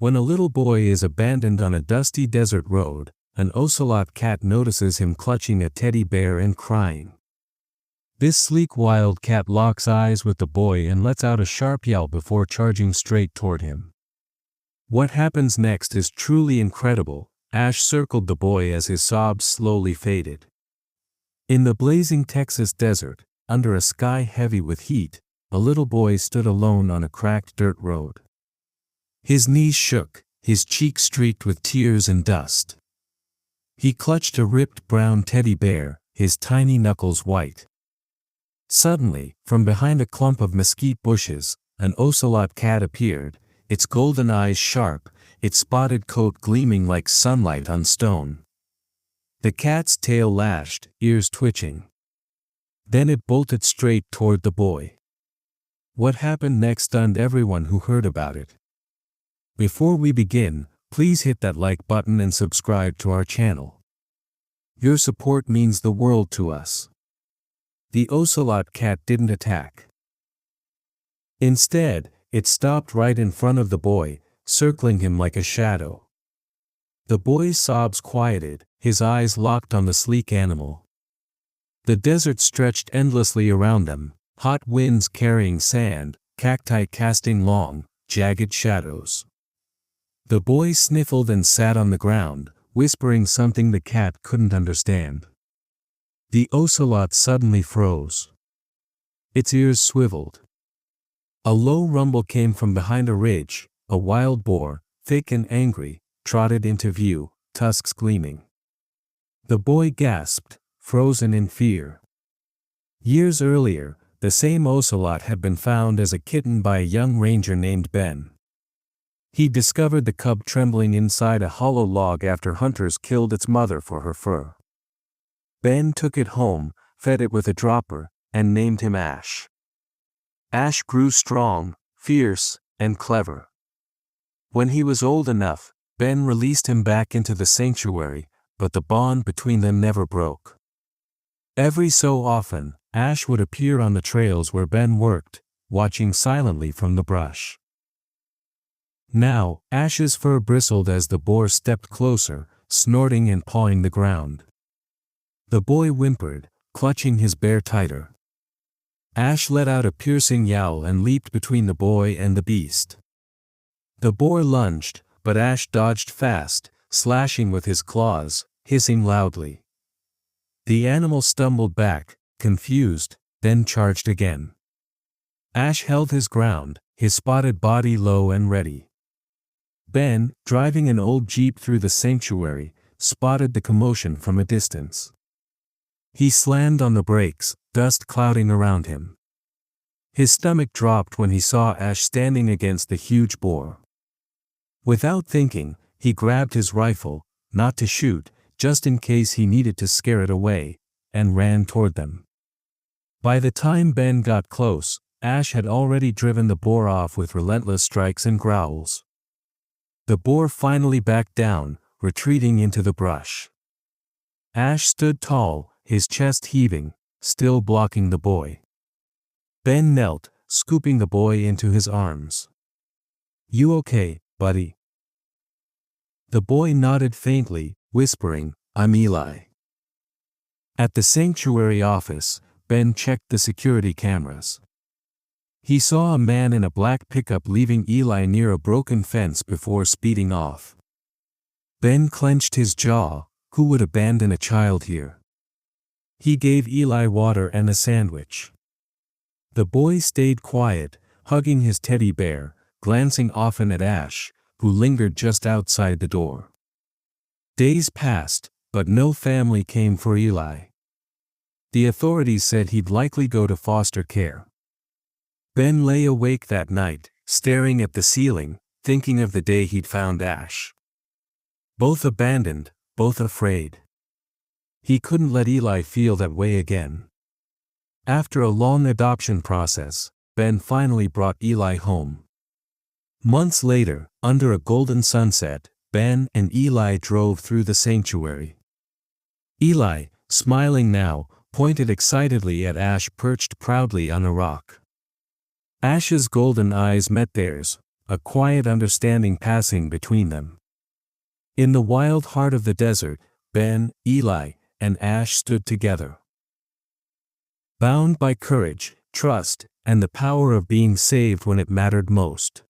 When a little boy is abandoned on a dusty desert road, an ocelot cat notices him clutching a teddy bear and crying. This sleek wild cat locks eyes with the boy and lets out a sharp yell before charging straight toward him. What happens next is truly incredible. Ash circled the boy as his sobs slowly faded. In the blazing Texas desert, under a sky heavy with heat, a little boy stood alone on a cracked dirt road. His knees shook, his cheeks streaked with tears and dust. He clutched a ripped brown teddy bear, his tiny knuckles white. Suddenly, from behind a clump of mesquite bushes, an ocelot cat appeared, its golden eyes sharp, its spotted coat gleaming like sunlight on stone. The cat's tail lashed, ears twitching. Then it bolted straight toward the boy. What happened next stunned everyone who heard about it. Before we begin, please hit that like button and subscribe to our channel. Your support means the world to us. The ocelot cat didn't attack. Instead, it stopped right in front of the boy, circling him like a shadow. The boy's sobs quieted, his eyes locked on the sleek animal. The desert stretched endlessly around them, hot winds carrying sand, cacti casting long, jagged shadows. The boy sniffled and sat on the ground, whispering something the cat couldn't understand. The ocelot suddenly froze. Its ears swiveled. A low rumble came from behind a ridge. A wild boar, thick and angry, trotted into view, tusks gleaming. The boy gasped, frozen in fear. Years earlier, the same ocelot had been found as a kitten by a young ranger named Ben. He discovered the cub trembling inside a hollow log after hunters killed its mother for her fur. Ben took it home, fed it with a dropper, and named him Ash. Ash grew strong, fierce, and clever. When he was old enough, Ben released him back into the sanctuary, but the bond between them never broke. Every so often, Ash would appear on the trails where Ben worked, watching silently from the brush. Now, Ash's fur bristled as the boar stepped closer, snorting and pawing the ground. The boy whimpered, clutching his bear tighter. Ash let out a piercing yowl and leaped between the boy and the beast. The boar lunged, but Ash dodged fast, slashing with his claws, hissing loudly. The animal stumbled back, confused, then charged again. Ash held his ground, his spotted body low and ready. Ben, driving an old jeep through the sanctuary, spotted the commotion from a distance. He slammed on the brakes, dust clouding around him. His stomach dropped when he saw Ash standing against the huge boar. Without thinking, he grabbed his rifle, not to shoot, just in case he needed to scare it away, and ran toward them. By the time Ben got close, Ash had already driven the boar off with relentless strikes and growls. The boar finally backed down, retreating into the brush. Ash stood tall, his chest heaving, still blocking the boy. Ben knelt, scooping the boy into his arms. "You okay, buddy?" The boy nodded faintly, whispering, "I'm Eli." At the sanctuary office, Ben checked the security cameras. He saw a man in a black pickup leaving Eli near a broken fence before speeding off. Ben clenched his jaw. Who would abandon a child here? He gave Eli water and a sandwich. The boy stayed quiet, hugging his teddy bear, glancing often at Ash, who lingered just outside the door. Days passed, but no family came for Eli. The authorities said he'd likely go to foster care. Ben lay awake that night, staring at the ceiling, thinking of the day he'd found Ash. Both abandoned, both afraid. He couldn't let Eli feel that way again. After a long adoption process, Ben finally brought Eli home. Months later, under a golden sunset, Ben and Eli drove through the sanctuary. Eli, smiling now, pointed excitedly at Ash perched proudly on a rock. Ash's golden eyes met theirs, a quiet understanding passing between them. In the wild heart of the desert, Ben, Eli, and Ash stood together. Bound by courage, trust, and the power of being saved when it mattered most.